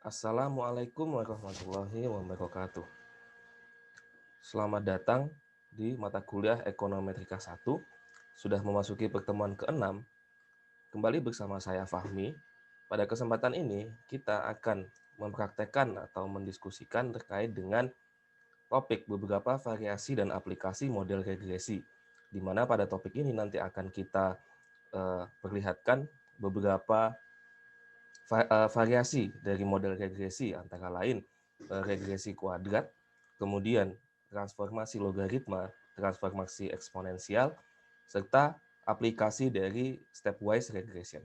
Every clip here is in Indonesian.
Assalamualaikum warahmatullahi wabarakatuh. Selamat datang di mata kuliah Ekonometrika 1. Sudah memasuki pertemuan ke-6. Kembali bersama saya Fahmi. Pada kesempatan ini, kita akan mempraktekkan atau mendiskusikan terkait dengan topik beberapa variasi dan aplikasi model regresi, di mana pada topik ini nanti akan kita perlihatkan beberapa variasi dari model regresi, antara lain regresi kuadrat, kemudian transformasi logaritma, transformasi eksponensial, serta aplikasi dari stepwise regression.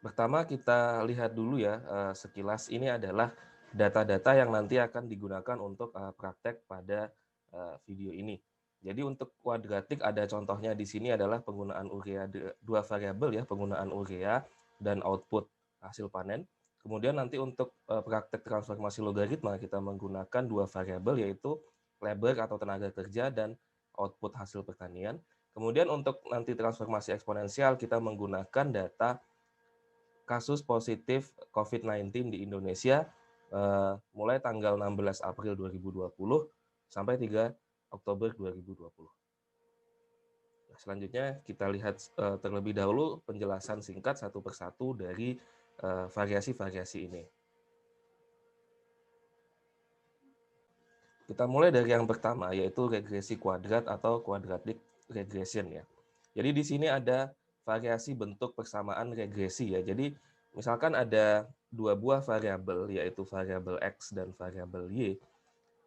Pertama kita lihat dulu ya sekilas, ini adalah data-data yang nanti akan digunakan untuk praktek pada video ini. Jadi untuk kuadratik ada contohnya di sini adalah penggunaan urea dua variabel ya, penggunaan urea dan output hasil panen. Kemudian nanti untuk praktek transformasi logaritma kita menggunakan dua variabel, yaitu labor atau tenaga kerja dan output hasil pertanian. Kemudian untuk nanti transformasi eksponensial kita menggunakan data kasus positif COVID-19 di Indonesia mulai tanggal 16 April 2020 sampai 3 Oktober 2020. Nah, selanjutnya kita lihat terlebih dahulu penjelasan singkat satu persatu dari variasi-variasi ini. Kita mulai dari yang pertama, yaitu regresi kuadrat atau quadratic regression ya. Jadi di sini ada variasi bentuk persamaan regresi ya. Jadi misalkan ada dua buah variabel, yaitu variabel X dan variabel Y.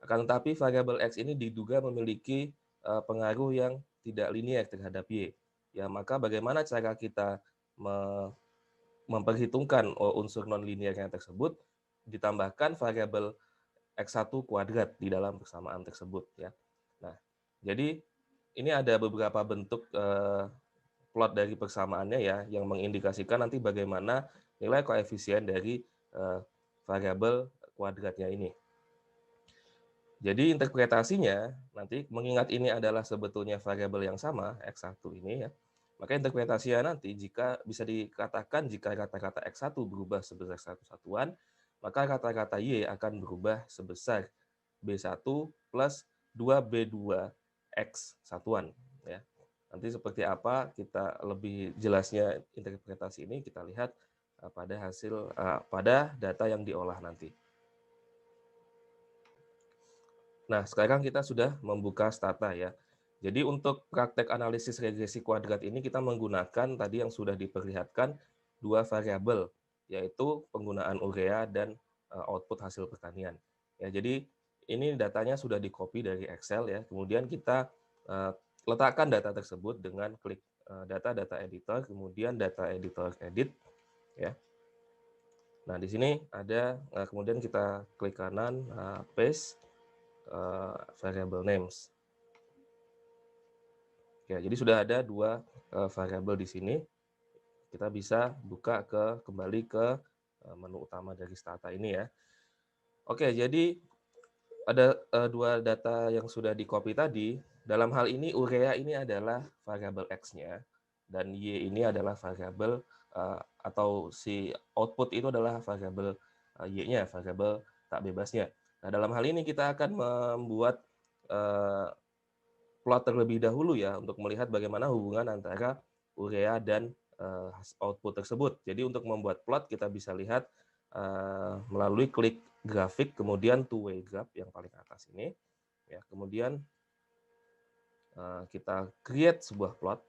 Akan tetapi variabel X ini diduga memiliki pengaruh yang tidak linier terhadap Y. Ya, maka bagaimana cara kita memperhitungkan unsur non-linearnya tersebut, ditambahkan variabel X1 kuadrat di dalam persamaan tersebut ya. Nah, jadi ini ada beberapa bentuk plot dari persamaannya ya, yang mengindikasikan nanti bagaimana nilai koefisien dari variabel kuadratnya ini. Jadi interpretasinya nanti, mengingat ini adalah sebetulnya variabel yang sama, X1 ini ya, maka interpretasinya nanti jika bisa dikatakan jika kata-kata X1 berubah sebesar satu satuan, maka kata-kata Y akan berubah sebesar B1 plus 2B2 X satuan ya. Nanti seperti apa kita lebih jelasnya interpretasi ini kita lihat pada hasil pada data yang diolah nanti. Nah, sekarang kita sudah membuka stata ya. Jadi untuk praktek analisis regresi kuadrat ini kita menggunakan tadi yang sudah diperlihatkan dua variabel, yaitu penggunaan urea dan output hasil pertanian. Ya, jadi ini datanya sudah di-copy dari Excel ya. Kemudian kita letakkan data tersebut dengan klik data editor, kemudian data editor edit ya. Nah, di sini ada kemudian kita klik kanan paste variable names. Ya, jadi sudah ada dua variabel di sini. Kita bisa buka kembali ke menu utama dari stata ini ya. Oke, jadi ada dua data yang sudah di-copy tadi. Dalam hal ini urea ini adalah variabel X-nya dan Y ini adalah variabel atau si output itu adalah variabel Y-nya, variabel tak bebasnya. Nah, dalam hal ini kita akan membuat plot terlebih dahulu ya untuk melihat bagaimana hubungan antara urea dan output tersebut. Jadi untuk membuat plot kita bisa lihat melalui klik grafik, kemudian two-way graph yang paling atas ini. Ya, kemudian kita create sebuah plot,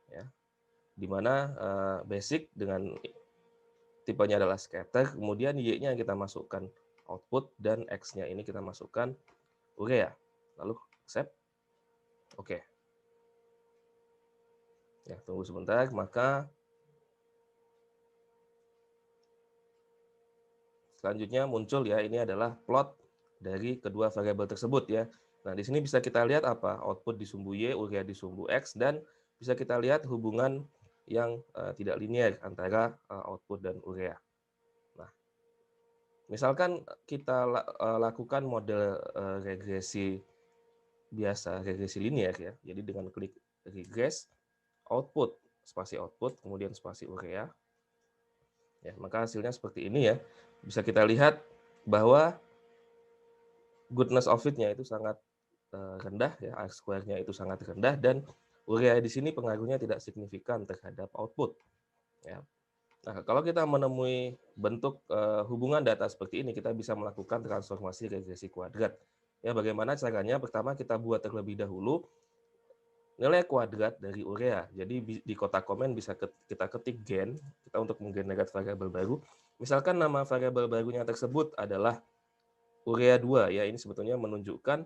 ya, di mana basic dengan tipenya adalah scatter, kemudian Y-nya kita masukkan output dan X-nya ini kita masukkan urea. Lalu save. Oke. Ya, tunggu sebentar, maka selanjutnya muncul ya, ini adalah plot dari kedua variabel tersebut ya. Nah, di sini bisa kita lihat apa? Output di sumbu Y, urea di sumbu X, dan bisa kita lihat hubungan yang tidak linear antara output dan urea. Nah, misalkan kita lakukan model regresi biasa, regresi linear ya. Jadi dengan klik regress, output spasi output, kemudian spasi urea. Ya, maka hasilnya seperti ini ya. Bisa kita lihat bahwa goodness of fit-nya itu sangat rendah ya, R-square-nya itu sangat rendah, dan urea di sini pengaruhnya tidak signifikan terhadap output. Ya. Nah, kalau kita menemui bentuk hubungan data seperti ini, kita bisa melakukan transformasi regresi kuadrat. Ya, bagaimana caranya? Pertama kita buat terlebih dahulu nilai kuadrat dari urea. Jadi di kotak komen bisa kita ketik gen, kita untuk menggenerate variabel baru. Misalkan nama variabel barunya tersebut adalah urea 2 ya, ini sebetulnya menunjukkan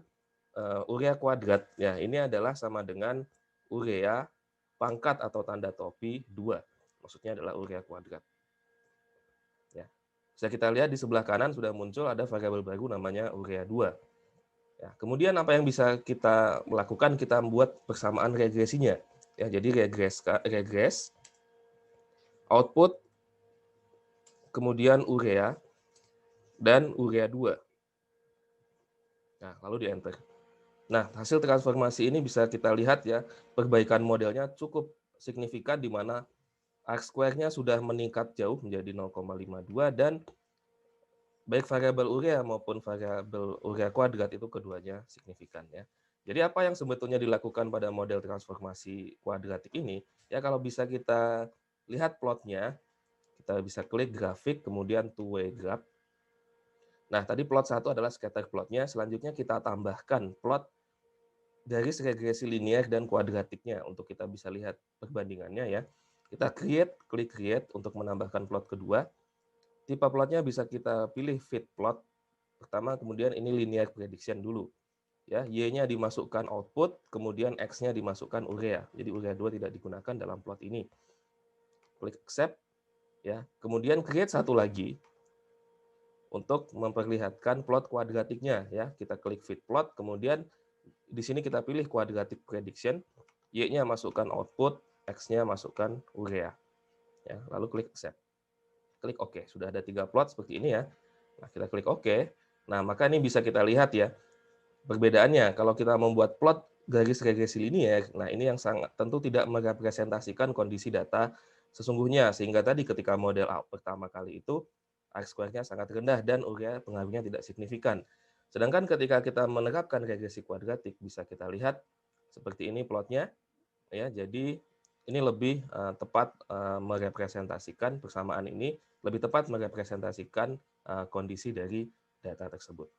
urea kuadrat. Ya, ini adalah sama dengan urea pangkat atau tanda topi 2. Maksudnya adalah urea kuadrat. Ya. Bisa kita lihat di sebelah kanan sudah muncul ada variabel baru namanya urea 2. Ya, kemudian apa yang bisa kita lakukan? Kita membuat persamaan regresinya. Ya, jadi regres output, kemudian urea, dan urea 2. Nah, lalu di enter. Nah, hasil transformasi ini bisa kita lihat ya, perbaikan modelnya cukup signifikan di mana R-square-nya sudah meningkat jauh menjadi 0,52 dan baik variabel urea maupun variabel urea kuadrat itu keduanya signifikan ya. Jadi apa yang sebetulnya dilakukan pada model transformasi kuadratik ini? Ya kalau bisa kita lihat plotnya, kita bisa klik grafik, kemudian two-way graph. Nah, tadi plot 1 adalah scatter plotnya, selanjutnya kita tambahkan plot garis regresi linear dan kuadratiknya untuk kita bisa lihat perbandingannya ya. Kita klik create untuk menambahkan plot kedua. Tipe plotnya bisa kita pilih fit plot pertama, kemudian ini linear prediction dulu. Ya, Y-nya dimasukkan output, kemudian X-nya dimasukkan urea. Jadi urea 2 tidak digunakan dalam plot ini. Klik accept ya. Kemudian create satu lagi untuk memperlihatkan plot kuadratiknya ya. Kita klik fit plot, kemudian di sini kita pilih quadratic prediction, Y-nya masukkan output, X-nya masukkan urea. Ya, lalu klik accept. Klik OK. Sudah ada 3 plot seperti ini ya. Nah, kita klik OK. Nah, maka ini bisa kita lihat ya perbedaannya. Kalau kita membuat plot garis regresi linear, nah ini yang sangat tentu tidak merepresentasikan kondisi data sesungguhnya. Sehingga tadi ketika model pertama kali itu R-square-nya sangat rendah dan urea pengaruhnya tidak signifikan. Sedangkan ketika kita menerapkan regresi kuadratik, bisa kita lihat seperti ini plotnya. Ya, jadi ini lebih tepat merepresentasikan persamaan ini, lebih tepat merepresentasikan kondisi dari data tersebut.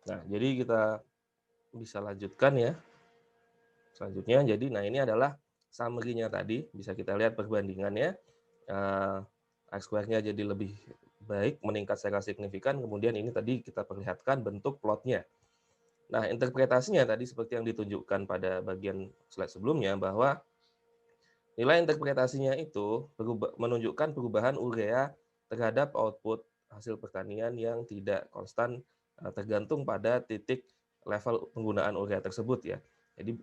Nah, jadi kita bisa lanjutkan ya. Selanjutnya, jadi nah ini adalah summary-nya tadi, bisa kita lihat perbandingannya. R-square-nya jadi lebih baik, meningkat secara signifikan, kemudian ini tadi kita perlihatkan bentuk plotnya. Nah, interpretasinya tadi seperti yang ditunjukkan pada bagian slide sebelumnya, bahwa nilai interpretasinya itu menunjukkan perubahan urea terhadap output hasil pertanian yang tidak konstan, tergantung pada titik level penggunaan urea tersebut ya. Jadi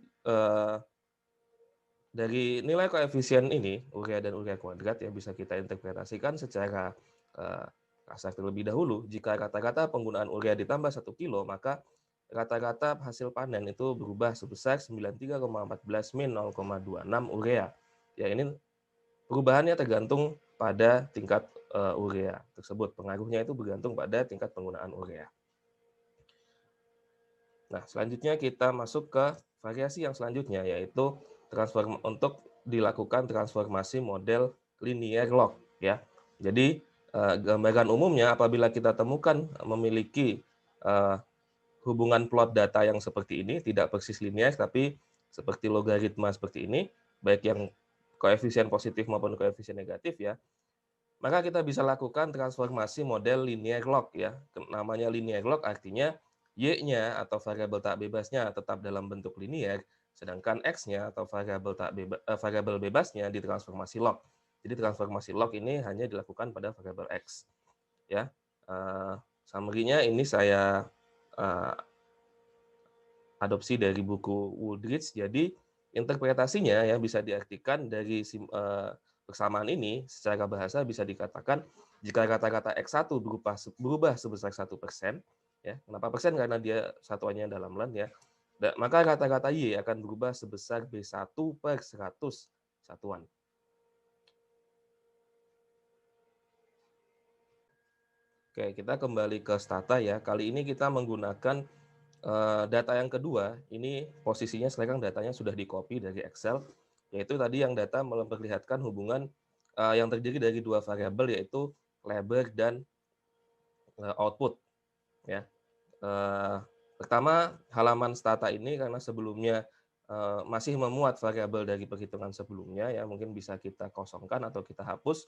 dari nilai koefisien ini, urea dan urea kuadrat ya bisa kita interpretasikan secara kasar terlebih dahulu. Jika rata-rata penggunaan urea ditambah 1 kilo, maka rata-rata hasil panen itu berubah sebesar 93,14 min 0,26 urea. Ya, ini perubahannya tergantung pada tingkat urea tersebut. Pengaruhnya itu bergantung pada tingkat penggunaan urea. Nah, selanjutnya kita masuk ke variasi yang selanjutnya, yaitu untuk dilakukan transformasi model linear log ya. Jadi gambaran umumnya apabila kita temukan memiliki hubungan plot data yang seperti ini, tidak persis linear tapi seperti logaritma seperti ini, baik yang koefisien positif maupun koefisien negatif ya, maka kita bisa lakukan transformasi model linear log ya. Namanya linear log artinya Y-nya atau variabel tak bebasnya tetap dalam bentuk linear, sedangkan X-nya atau variabel bebasnya ditransformasi log. Jadi transformasi log ini hanya dilakukan pada variabel X. Ya, summary-nya ini saya adopsi dari buku Wooldridge. Jadi interpretasinya ya bisa diartikan dari persamaan ini secara bahasa bisa dikatakan jika kata-kata X1 berubah sebesar 1%, ya. Kenapa persen? Karena dia satuannya dalam len ya. Maka kata-kata Y akan berubah sebesar B1/100 satuan. Oke, kita kembali ke stata ya. Kali ini kita menggunakan data yang kedua. Ini posisinya sekarang datanya sudah di-copy dari Excel, yaitu tadi yang data memperlihatkan hubungan yang terdiri dari dua variabel, yaitu labor dan output. Ya. Pertama, halaman stata ini karena sebelumnya masih memuat variabel dari perhitungan sebelumnya, ya mungkin bisa kita kosongkan atau kita hapus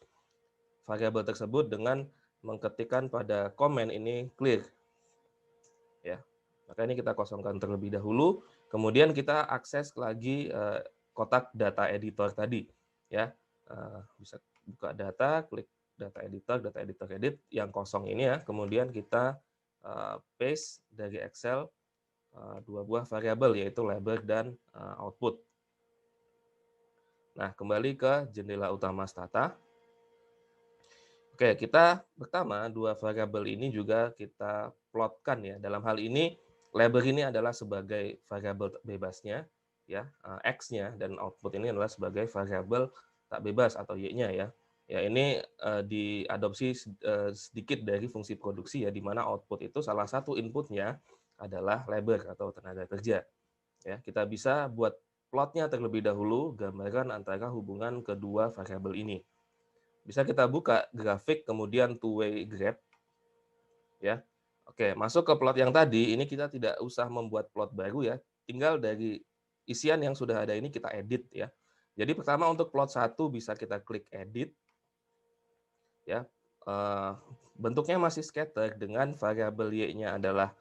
variabel tersebut dengan mengetikkan pada komen ini clear. Ya. Maka ini kita kosongkan terlebih dahulu, kemudian kita akses lagi kotak data editor tadi, ya. Bisa buka data, klik data editor edit yang kosong ini ya, kemudian kita paste dari Excel dua buah variabel, yaitu labor dan output. Nah, kembali ke jendela utama stata. Oke, kita pertama dua variabel ini juga kita plotkan ya. Dalam hal ini labor ini adalah sebagai variabel bebasnya ya, X-nya, dan output ini adalah sebagai variabel tak bebas atau Y-nya ya. Ya, ini diadopsi sedikit dari fungsi produksi ya, di mana output itu salah satu inputnya adalah labor atau tenaga kerja. Ya, kita bisa buat plotnya terlebih dahulu, gambaran antara hubungan kedua variabel ini. Bisa kita buka grafik, kemudian two-way graph. Ya. Oke, masuk ke plot yang tadi, ini kita tidak usah membuat plot baru ya, tinggal dari isian yang sudah ada ini kita edit ya. Jadi pertama untuk plot 1 bisa kita klik edit. Ya. Bentuknya masih scatter dengan variabel Y-nya adalah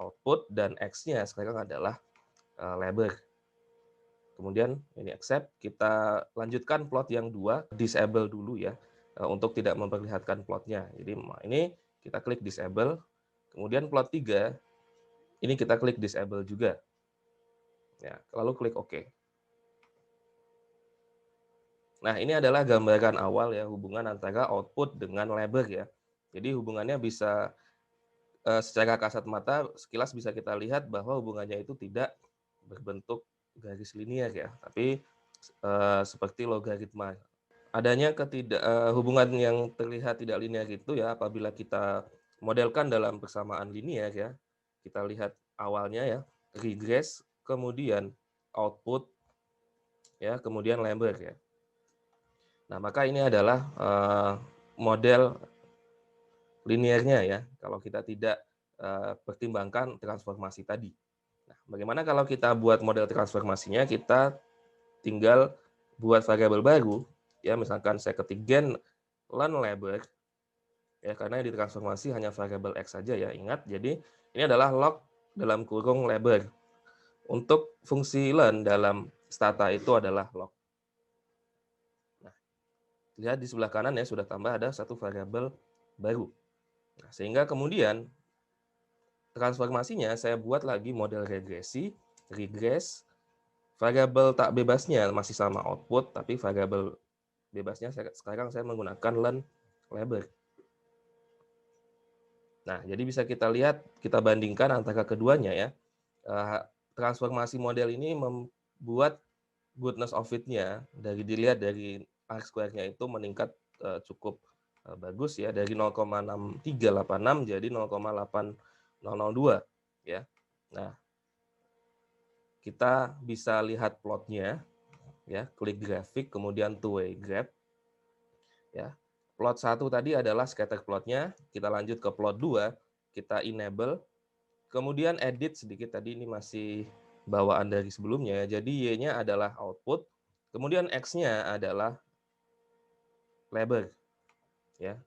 output dan X-nya sekarang adalah labor. Kemudian ini accept, kita lanjutkan plot yang 2, disable dulu ya, untuk tidak memperlihatkan plotnya. Jadi ini kita klik disable, kemudian plot 3, ini kita klik disable juga. Ya, lalu klik OK. Nah, ini adalah gambaran awal ya, hubungan antara output dengan labor ya. Jadi hubungannya bisa secara kasat mata, sekilas bisa kita lihat bahwa hubungannya itu tidak berbentuk garis linier ya, tapi seperti logaritma. Adanya hubungan yang terlihat tidak linear itu ya, apabila kita modelkan dalam persamaan linear ya, kita lihat awalnya ya, regress, kemudian output, ya, kemudian labor ya. Nah, maka ini adalah model linearnya ya, kalau kita tidak pertimbangkan transformasi tadi. Nah, bagaimana kalau kita buat model transformasinya? Kita tinggal buat variabel baru, ya misalkan saya ketik gen learn labor, ya karena yang ditransformasi hanya variabel X saja ya, ingat. Jadi ini adalah log dalam kurung labor. Untuk fungsi learn dalam stata itu adalah log. Nah, lihat di sebelah kanan ya, sudah tambah ada satu variabel baru. Nah, sehingga kemudian transformasinya saya buat lagi model regresi, regress, variabel tak bebasnya masih sama output, tapi variabel bebasnya sekarang saya menggunakan learn labor. Nah, jadi bisa kita lihat, kita bandingkan antara keduanya ya. Transformasi model ini membuat goodness of fit-nya dilihat dari R-square-nya itu meningkat cukup bagus ya, dari 0,6386 jadi 0,8002 ya. Nah, kita bisa lihat plotnya ya, klik grafik kemudian two-way graph ya. Plot 1 tadi adalah scatter plotnya, kita lanjut ke plot 2, kita enable, kemudian edit sedikit, tadi ini masih bawaan dari sebelumnya, jadi Y-nya adalah output, kemudian X-nya adalah labor. Ya.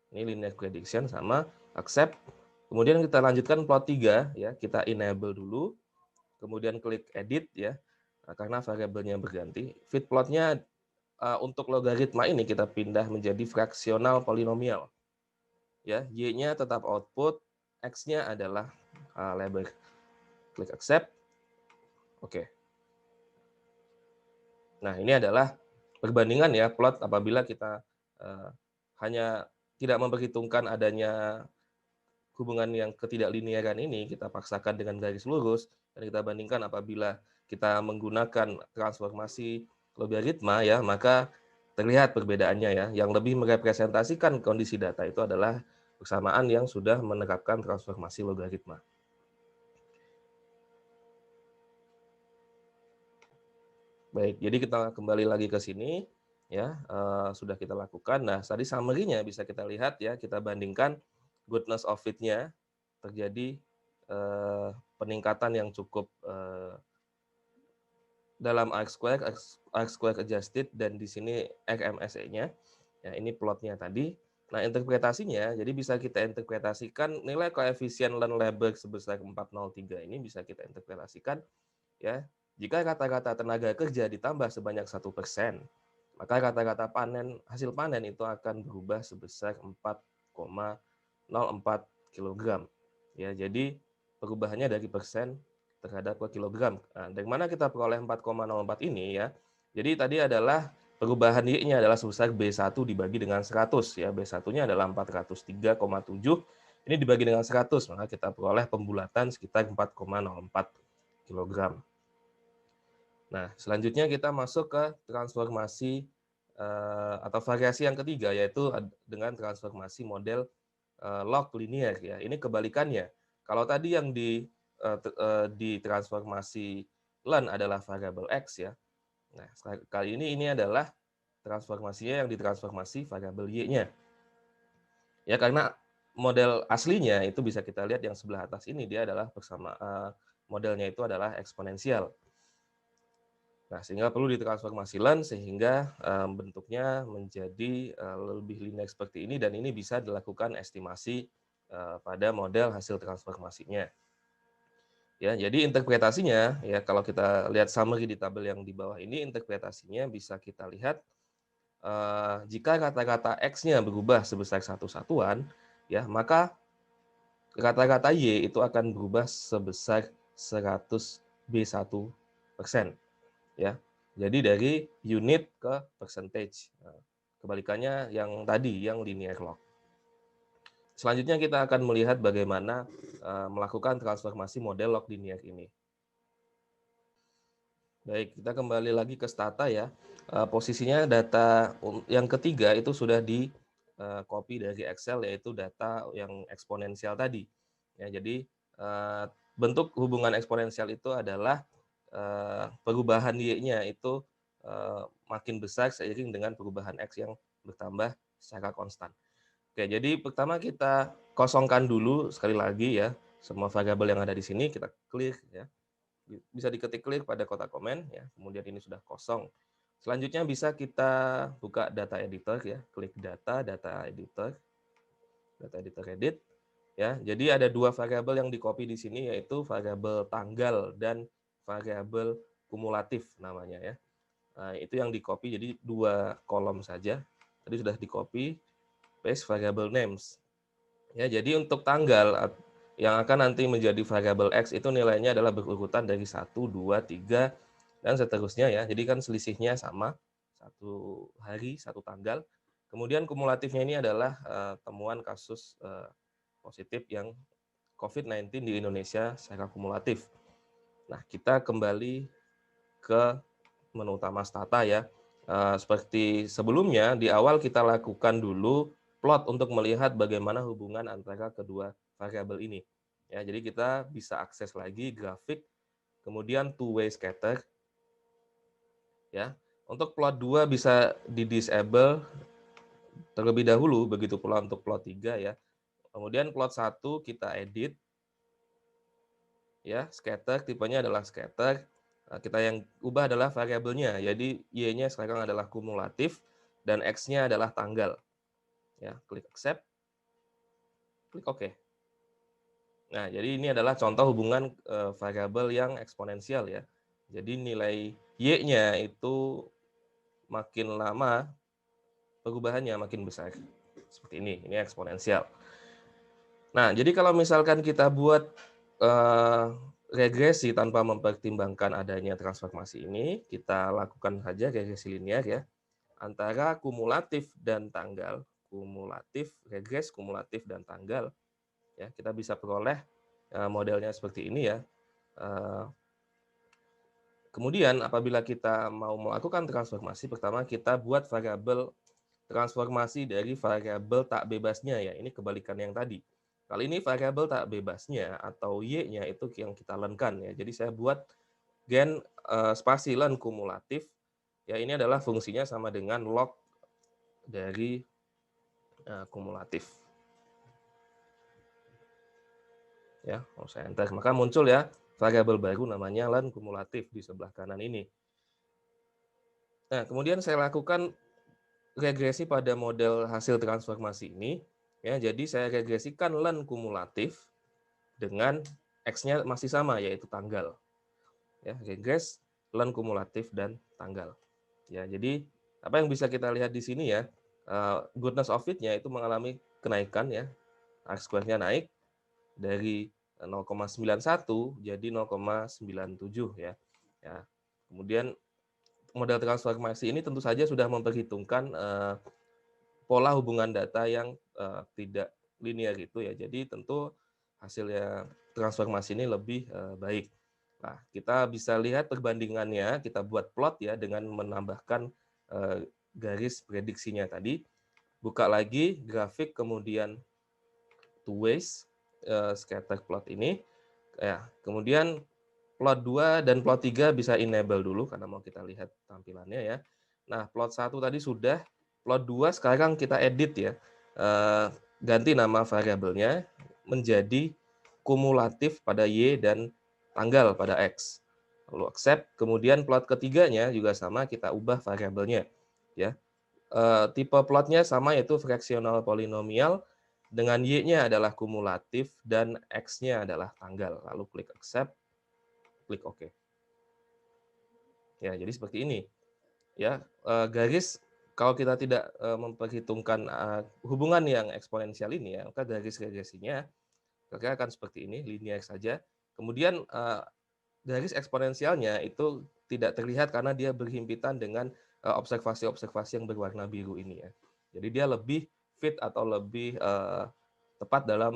Ini linear prediction sama accept. Kemudian kita lanjutkan plot 3 ya, kita enable dulu, kemudian klik edit ya, karena variabelnya berganti. Fit plotnya untuk logaritma ini kita pindah menjadi fraksional polinomial. Ya, Y-nya tetap output, X-nya adalah labor. Klik accept. Oke. Nah, ini adalah perbandingan ya plot apabila kita hanya tidak memperhitungkan adanya hubungan yang ketidaklinearan ini, kita paksakan dengan garis lurus, Dan kita bandingkan apabila kita menggunakan transformasi logaritma ya, maka terlihat perbedaannya ya. Yang lebih merepresentasikan kondisi data itu adalah persamaan yang sudah menerapkan transformasi logaritma. Baik, jadi kita kembali lagi ke sini ya, sudah kita lakukan. Nah, tadi summary-nya bisa kita lihat ya, kita bandingkan goodness of fit-nya terjadi peningkatan yang cukup dalam arc square adjusted, dan di sini RMSE-nya. Ya, ini plotnya tadi. Nah, interpretasinya, jadi bisa kita interpretasikan nilai koefisien Lund-Lebesgue sebesar 403 ini bisa kita interpretasikan ya. Jika rata-rata tenaga kerja ditambah sebanyak 1%, maka rata-rata hasil panen itu akan berubah sebesar 4,04 kg. Ya, jadi perubahannya dari persen terhadap per kilogram. Nah, dari mana kita peroleh 4,04 ini ya? Jadi tadi adalah perubahan Y-nya adalah sebesar B1 dibagi dengan 100 ya. B1-nya adalah 403,7. Ini dibagi dengan 100, maka kita peroleh pembulatan sekitar 4,04 kg. Nah, selanjutnya kita masuk ke transformasi atau variasi yang ketiga, yaitu dengan transformasi model log linear ya. Ini kebalikannya. Kalau tadi yang di transformasi Lund adalah variabel X ya. Nah, kali ini adalah transformasinya yang ditransformasi variabel Y-nya. Ya, karena model aslinya itu bisa kita lihat yang sebelah atas ini, dia adalah modelnya itu adalah eksponensial. Nah, sehingga perlu ditransformasi Lund sehingga bentuknya menjadi lebih linear seperti ini, dan ini bisa dilakukan estimasi pada model hasil transformasinya. Ya, jadi interpretasinya ya, kalau kita lihat summary di tabel yang di bawah ini, interpretasinya bisa kita lihat jika kata-kata X-nya berubah sebesar satu satuan, ya, maka kata-kata Y itu akan berubah sebesar 100 B1%. Ya. Jadi dari unit ke percentage. Nah, kebalikannya yang tadi, yang linear log. Selanjutnya kita akan melihat bagaimana melakukan transformasi model log linear ini. Baik, kita kembali lagi ke stata ya. Posisinya data yang ketiga itu sudah di copy dari Excel, yaitu data yang eksponensial tadi. Ya, jadi bentuk hubungan eksponensial itu adalah perubahan Y-nya itu makin besar seiring dengan perubahan X yang bertambah secara konstan. Oke, jadi pertama kita kosongkan dulu sekali lagi ya, semua variabel yang ada di sini kita clear ya. Bisa diketik clear pada kotak komen ya. Kemudian ini sudah kosong. Selanjutnya bisa kita buka data editor ya, klik data editor, edit ya. Jadi ada dua variabel yang di-copy di sini, yaitu variabel tanggal dan variabel kumulatif namanya ya. Nah, itu yang di-copy, jadi dua kolom saja. Tadi sudah di-copy, paste variable names. Ya, jadi untuk tanggal yang akan nanti menjadi variabel X itu nilainya adalah berurutan dari 1, 2, 3, dan seterusnya ya. Jadi kan selisihnya sama, satu hari, satu tanggal. Kemudian kumulatifnya ini adalah temuan kasus positif yang COVID-19 di Indonesia secara kumulatif. Nah, kita kembali ke menu utama stata ya. Seperti sebelumnya, di awal kita lakukan dulu plot untuk melihat bagaimana hubungan antara kedua variabel ini. Ya, jadi kita bisa akses lagi grafik, kemudian two-way scatter. Ya, untuk plot 2 bisa di-disable terlebih dahulu, begitu pula untuk plot 3 ya. Kemudian plot 1 kita edit. Ya, scatter, tipenya adalah scatter. Kita yang ubah adalah variabelnya. Jadi Y-nya sekarang adalah kumulatif dan X-nya adalah tanggal. Ya, klik accept, klik OK. Nah, jadi ini adalah contoh hubungan variabel yang eksponensial ya. Jadi nilai Y-nya itu makin lama perubahannya makin besar. Seperti ini eksponensial. Nah, jadi kalau misalkan kita buat regresi tanpa mempertimbangkan adanya transformasi ini, kita lakukan saja regresi linear ya, antara kumulatif dan tanggal, kumulatif dan tanggal, ya kita bisa peroleh modelnya seperti ini ya. Kemudian apabila kita mau melakukan transformasi, pertama kita buat variabel transformasi dari variabel tak bebasnya ya. Ini kebalikan yang tadi. Kali ini variabel tak bebasnya atau y-nya itu yang kita lenkan ya. Jadi saya buat gen spasi len kumulatif. Ya, ini adalah fungsinya sama dengan log dari kumulatif. Ya, kalau saya enter, maka muncul ya variabel baru namanya len kumulatif di sebelah kanan ini. Nah, kemudian saya lakukan regresi pada model hasil transformasi ini. Ya, jadi saya regresikan len kumulatif dengan X-nya masih sama, yaitu tanggal. Ya, regres, len kumulatif, dan tanggal. Ya, jadi apa yang bisa kita lihat di sini ya, goodness of fit-nya itu mengalami kenaikan ya, R-square-nya naik dari 0,91 jadi 0,97 ya. Ya. Kemudian model transformasi ini tentu saja sudah memperhitungkan pola hubungan data yang tidak linear gitu ya. Jadi tentu hasilnya transformasi ini lebih baik. Nah, kita bisa lihat perbandingannya, kita buat plot ya dengan menambahkan garis prediksinya tadi. Buka lagi grafik, kemudian two ways scatter plot ini. Ya, kemudian plot 2 dan plot 3 bisa enable dulu karena mau kita lihat tampilannya ya. Nah, plot 1 tadi sudah, plot 2 sekarang kita edit ya. Ganti nama variabelnya menjadi kumulatif pada Y dan tanggal pada X. Lalu accept, kemudian plot ketiganya juga sama, kita ubah variabelnya ya. Tipe plotnya sama, yaitu fraksional polinomial, dengan Y-nya adalah kumulatif dan X-nya adalah tanggal. Lalu klik accept, klik OK. Ya, jadi seperti ini. Ya, garis kalau kita tidak memperhitungkan hubungan yang eksponensial ini ya, maka garis regresinya kira-kira akan seperti ini, linear saja. Kemudian garis eksponensialnya itu tidak terlihat karena dia berhimpitan dengan observasi-observasi yang berwarna biru ini ya. Jadi dia lebih fit atau lebih tepat dalam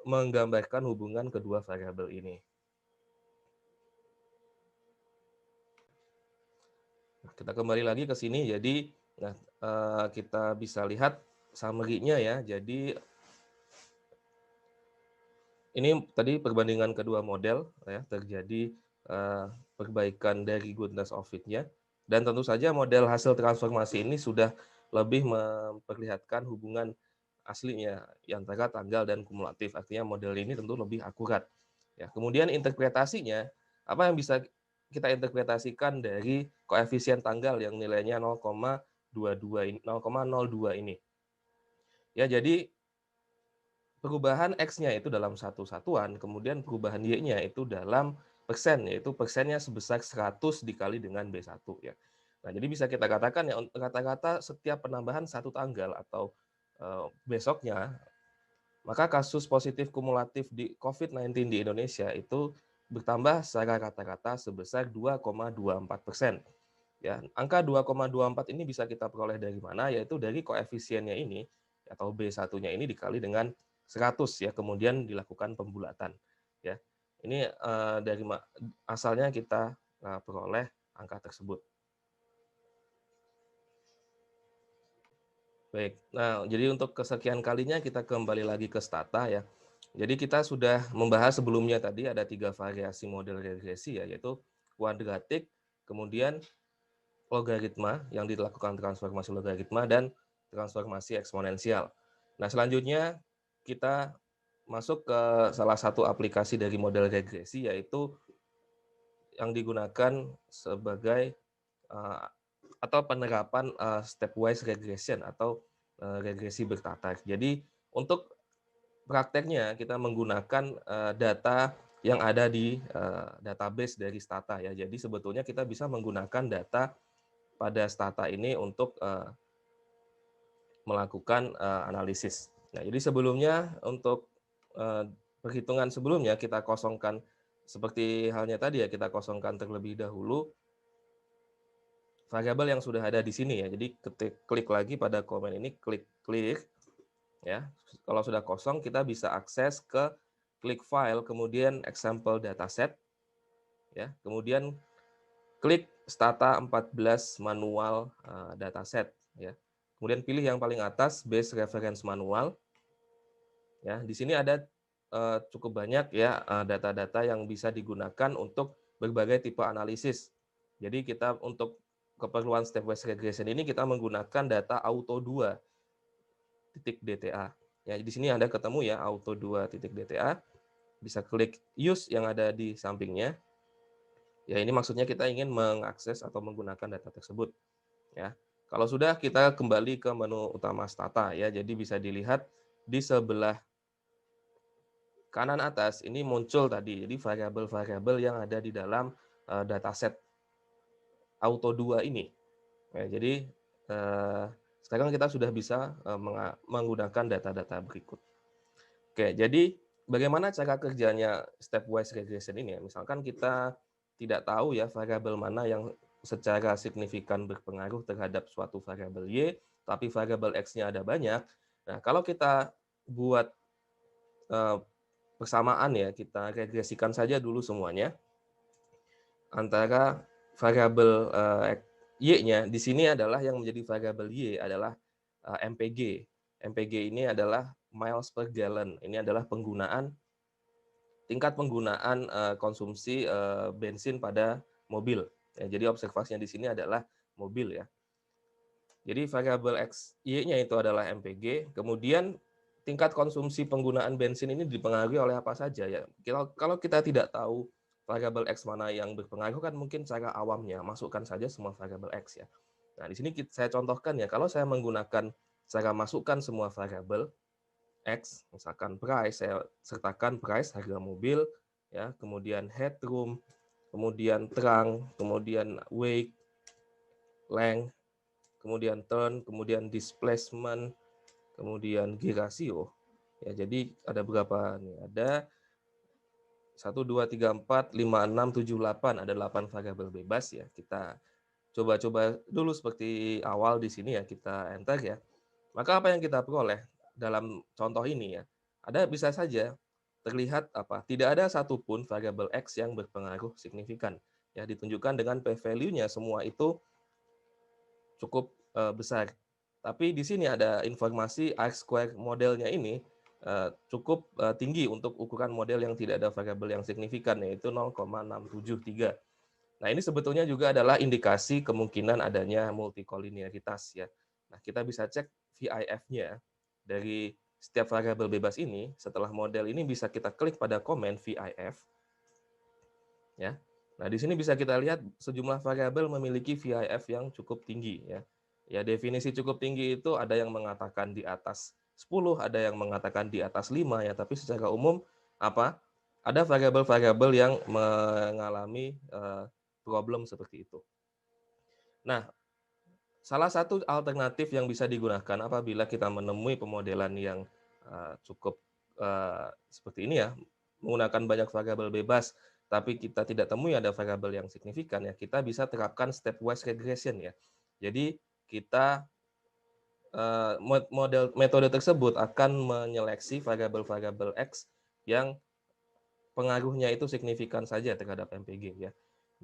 menggambarkan hubungan kedua variabel ini. Nah, kita kembali lagi ke sini. Jadi kita bisa lihat summary-nya ya. Jadi ini tadi perbandingan kedua model ya, terjadi perbaikan dari goodness of fit-nya, dan tentu saja model hasil transformasi ini sudah lebih memperlihatkan hubungan aslinya antara tanggal dan kumulatif. Artinya model ini tentu lebih akurat. Ya, kemudian interpretasinya, apa yang bisa kita interpretasikan dari koefisien tanggal yang nilainya 0,02 ini. Ya, jadi perubahan X-nya itu dalam satu satuan, kemudian perubahan Y-nya itu dalam persen, yaitu persennya sebesar 100 dikali dengan B1 ya. Nah, jadi bisa kita katakan ya, rata-rata setiap penambahan satu tanggal atau besoknya, maka kasus positif kumulatif di COVID-19 di Indonesia itu bertambah secara rata-rata sebesar 2,24%. Ya, angka 2,24 ini bisa kita peroleh dari mana? Yaitu dari koefisiennya ini atau B1-nya ini dikali dengan 100 ya, kemudian dilakukan pembulatan ya. Ini dari asalnya kita peroleh angka tersebut. Baik. Nah, jadi untuk kesekian kalinya kita kembali lagi ke Stata ya. Jadi kita sudah membahas sebelumnya tadi ada 3 variasi model regresi ya, yaitu kuadratik, kemudian logaritma yang dilakukan transformasi logaritma, dan transformasi eksponensial. Nah, selanjutnya kita masuk ke salah satu aplikasi dari model regresi, yaitu yang digunakan sebagai atau penerapan stepwise regression atau regresi bertata. Jadi untuk prakteknya kita menggunakan data yang ada di database dari Stata ya. Jadi sebetulnya kita bisa menggunakan data pada Stata ini untuk melakukan analisis. Nah, jadi sebelumnya untuk perhitungan sebelumnya kita kosongkan seperti halnya tadi ya, kita kosongkan terlebih dahulu variabel yang sudah ada di sini ya. Jadi klik lagi pada komen ini, klik ya. Kalau sudah kosong kita bisa akses ke klik file, kemudian example dataset, ya, kemudian klik Stata 14 manual dataset, ya. Kemudian pilih yang paling atas base reference manual. Ya, di sini ada cukup banyak ya data-data yang bisa digunakan untuk berbagai tipe analisis. Jadi kita untuk keperluan stepwise regression ini kita menggunakan data auto2.dta. Ya, di sini Anda ketemu ya auto2.dta. Bisa klik use yang ada di sampingnya. Ya, ini maksudnya kita ingin mengakses atau menggunakan data tersebut. Ya, kalau sudah kita kembali ke menu utama Stata ya. Jadi bisa dilihat di sebelah kanan atas ini muncul tadi. Jadi variabel-variabel yang ada di dalam dataset Auto2 ini. Ya, jadi sekarang kita sudah bisa menggunakan data-data berikut. Oke, jadi bagaimana cara kerjanya stepwise regression ini ya? Misalkan kita tidak tahu ya variabel mana yang secara signifikan berpengaruh terhadap suatu variabel Y, tapi variabel X-nya ada banyak. Nah, kalau kita buat persamaan ya, kita regresikan saja dulu semuanya antara variabel Y-nya. Di sini adalah yang menjadi variabel Y adalah MPG. MPG ini adalah miles per gallon. Ini adalah tingkat penggunaan konsumsi bensin pada mobil. Ya, jadi observasinya di sini adalah mobil ya. Jadi variabel X, Y-nya itu adalah MPG. Kemudian tingkat konsumsi penggunaan bensin ini dipengaruhi oleh apa saja ya. Kalau kita tidak tahu variabel X mana yang berpengaruh kan mungkin cara awamnya masukkan saja semua variabel X ya. Nah, di sini saya contohkan ya, kalau saya menggunakan cara masukkan semua variabel X, misalkan price, saya sertakan price harga mobil ya, kemudian headroom, kemudian terang, kemudian weight, length, kemudian turn, kemudian displacement, kemudian gear ratio. Ya, jadi ada berapa nih? Ada 1, 2, 3, 4, 5, 6, 7, 8. Ada 8 variabel bebas ya. Kita coba-coba dulu seperti awal di sini ya, kita enter ya. Maka apa yang kita peroleh dalam contoh ini ya, ada bisa saja terlihat apa? Tidak ada satupun variabel X yang berpengaruh signifikan. Ya, ditunjukkan dengan p-value-nya semua itu cukup besar. Tapi di sini ada informasi R-square modelnya ini cukup tinggi untuk ukuran model yang tidak ada variabel yang signifikan, yaitu 0,673. Nah, ini sebetulnya juga adalah indikasi kemungkinan adanya multikolinearitas ya. Nah, kita bisa cek VIF-nya dari setiap variabel bebas ini. Setelah model ini bisa kita klik pada komen VIF. Ya. Nah, di sini bisa kita lihat sejumlah variabel memiliki VIF yang cukup tinggi ya. Ya, definisi cukup tinggi itu ada yang mengatakan di atas 10, ada yang mengatakan di atas 5 ya, tapi secara umum apa? Ada variabel-variabel yang mengalami problem seperti itu. Nah, salah satu alternatif yang bisa digunakan apabila kita menemui pemodelan yang cukup seperti ini ya, menggunakan banyak variabel bebas, tapi kita tidak temui ada variabel yang signifikan ya, kita bisa terapkan stepwise regression ya. Jadi kita metode tersebut akan menyeleksi variabel-variabel X yang pengaruhnya itu signifikan saja terhadap MPG ya.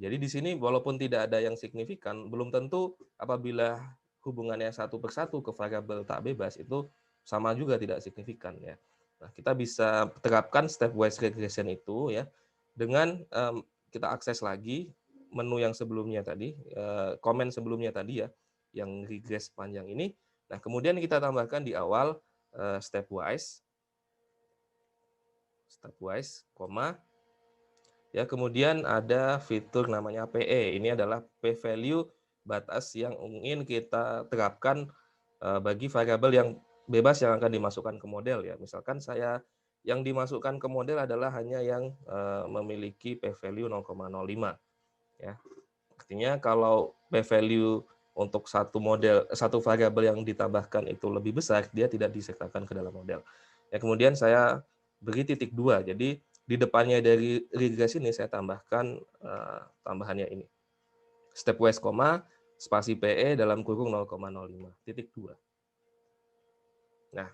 Jadi di sini walaupun tidak ada yang signifikan, belum tentu apabila hubungannya satu per satu ke variabel tak bebas itu sama juga tidak signifikan ya. Nah, kita bisa terapkan stepwise regression itu ya dengan kita akses lagi menu yang sebelumnya tadi, komen sebelumnya tadi ya, yang regress panjang ini. Nah, kemudian kita tambahkan di awal stepwise, koma. Ya, kemudian ada fitur namanya PE. Ini adalah p-value batas yang ingin kita terapkan bagi variabel yang bebas yang akan dimasukkan ke model ya. Misalkan saya yang dimasukkan ke model adalah hanya yang memiliki p-value 0,05 ya. Artinya kalau p-value untuk satu variabel yang ditambahkan itu lebih besar, dia tidak disertakan ke dalam model. Ya, kemudian saya beri titik 2. Jadi di depannya dari regress ini saya tambahkan tambahannya ini. Stepwise koma spasi PE dalam kurung 0,05 titik 2. Nah,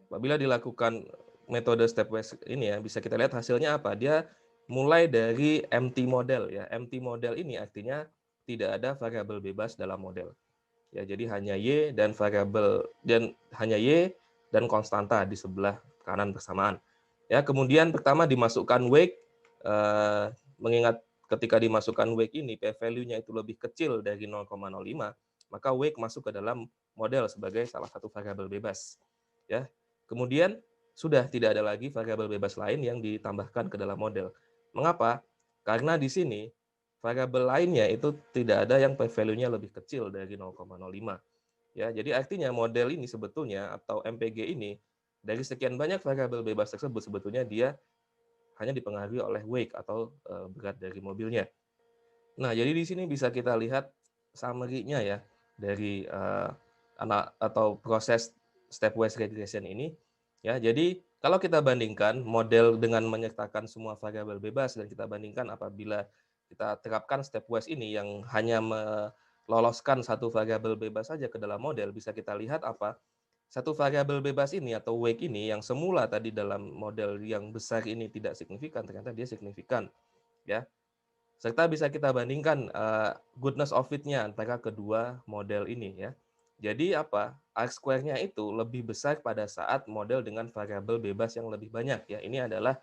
apabila dilakukan metode stepwise ini ya, bisa kita lihat hasilnya apa. Dia mulai dari empty model ya. Empty model ini artinya tidak ada variabel bebas dalam model. Ya, jadi hanya Y dan variabel dan hanya Y dan konstanta di sebelah kanan bersamaan. Ya, kemudian pertama dimasukkan wake, mengingat ketika dimasukkan wake ini p-value-nya itu lebih kecil dari 0,05, maka wake masuk ke dalam model sebagai salah satu variabel bebas. Ya. Kemudian sudah tidak ada lagi variabel bebas lain yang ditambahkan ke dalam model. Mengapa? Karena di sini variabel lainnya itu tidak ada yang p-value-nya lebih kecil dari 0,05. Ya, jadi artinya model ini sebetulnya atau MPG ini dari sekian banyak variabel bebas tersebut sebetulnya dia hanya dipengaruhi oleh wake atau berat dari mobilnya. Nah, jadi di sini bisa kita lihat summary-nya ya dari atau proses stepwise regression ini. Ya, jadi kalau kita bandingkan model dengan menyertakan semua variabel bebas dan kita bandingkan apabila kita terapkan stepwise ini yang hanya meloloskan satu variabel bebas saja ke dalam model, bisa kita lihat apa? Satu variabel bebas ini atau wake ini yang semula tadi dalam model yang besar ini tidak signifikan, ternyata dia signifikan, ya. Serta bisa kita bandingkan goodness of fit-nya antara kedua model ini ya. Jadi apa? R-square-nya itu lebih besar pada saat model dengan variabel bebas yang lebih banyak ya. Ini adalah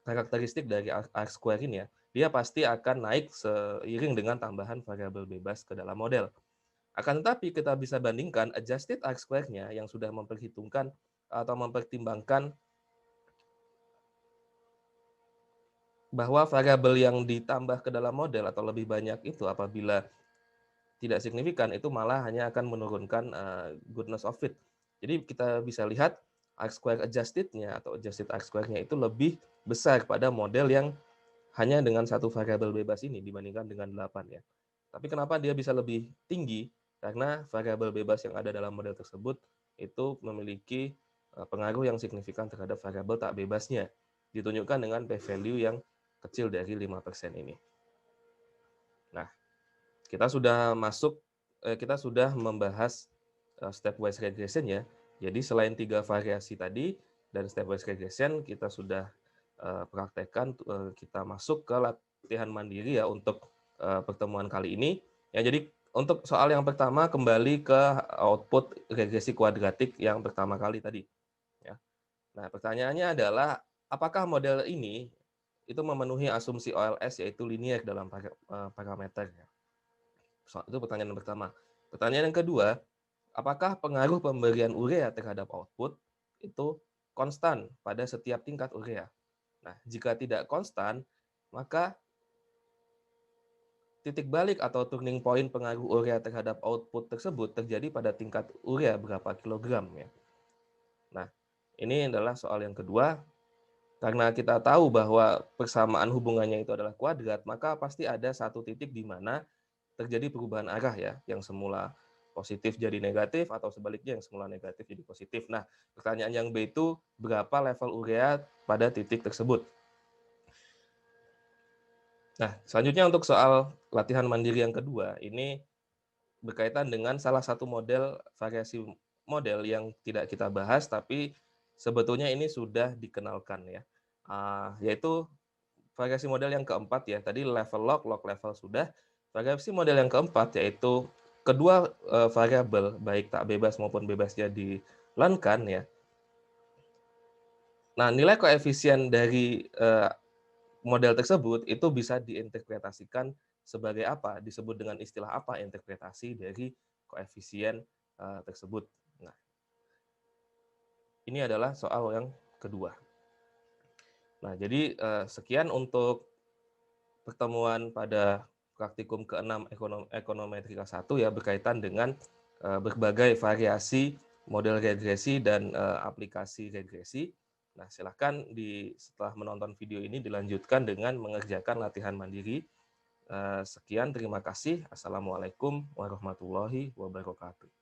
karakteristik dari R-square ini ya. Dia pasti akan naik seiring dengan tambahan variabel bebas ke dalam model. Akan tetapi kita bisa bandingkan adjusted R-square-nya yang sudah memperhitungkan atau mempertimbangkan bahwa variabel yang ditambah ke dalam model atau lebih banyak itu apabila tidak signifikan itu malah hanya akan menurunkan goodness of fit. Jadi kita bisa lihat R-square adjusted-nya atau adjusted R-square-nya itu lebih besar pada model yang hanya dengan satu variabel bebas ini dibandingkan dengan 8 ya. Tapi kenapa dia bisa lebih tinggi? Karena variabel bebas yang ada dalam model tersebut itu memiliki pengaruh yang signifikan terhadap variabel tak bebasnya. Ditunjukkan dengan p-value yang kecil dari 5% ini. Nah, kita sudah membahas stepwise regression ya. Jadi selain 3 variasi tadi dan stepwise regression, kita sudah praktekkan, kita masuk ke latihan mandiri ya untuk pertemuan kali ini. Ya, jadi untuk soal yang pertama kembali ke output regresi kuadratik yang pertama kali tadi. Ya. Nah, pertanyaannya adalah apakah model ini itu memenuhi asumsi OLS yaitu linear dalam parameter. Itu pertanyaan yang pertama. Pertanyaan yang kedua, apakah pengaruh pemberian urea terhadap output itu konstan pada setiap tingkat urea? Nah, jika tidak konstan, maka titik balik atau turning point pengaruh urea terhadap output tersebut terjadi pada tingkat urea berapa kilogram ya. Nah, ini adalah soal yang kedua. Karena kita tahu bahwa persamaan hubungannya itu adalah kuadrat, maka pasti ada satu titik di mana terjadi perubahan arah ya, yang semula positif jadi negatif atau sebaliknya yang semula negatif jadi positif. Nah, pertanyaan yang B itu berapa level urea pada titik tersebut. Nah, selanjutnya untuk soal latihan mandiri yang kedua, ini berkaitan dengan salah satu model variasi model yang tidak kita bahas, tapi sebetulnya ini sudah dikenalkan ya, yaitu variasi model yang keempat ya, tadi level log level sudah. Variasi model yang keempat yaitu kedua variabel baik tak bebas maupun bebasnya di-learn-kan ya. Nah, nilai koefisien dari model tersebut itu bisa diinterpretasikan sebagai apa? Disebut dengan istilah apa interpretasi dari koefisien tersebut. Nah, ini adalah soal yang kedua. Nah, jadi sekian untuk pertemuan pada praktikum ke-6 ekonometrika 1 ya berkaitan dengan berbagai variasi model regresi dan aplikasi regresi. Nah, silakan setelah menonton video ini dilanjutkan dengan mengerjakan latihan mandiri. Sekian, terima kasih. Assalamualaikum warahmatullahi wabarakatuh.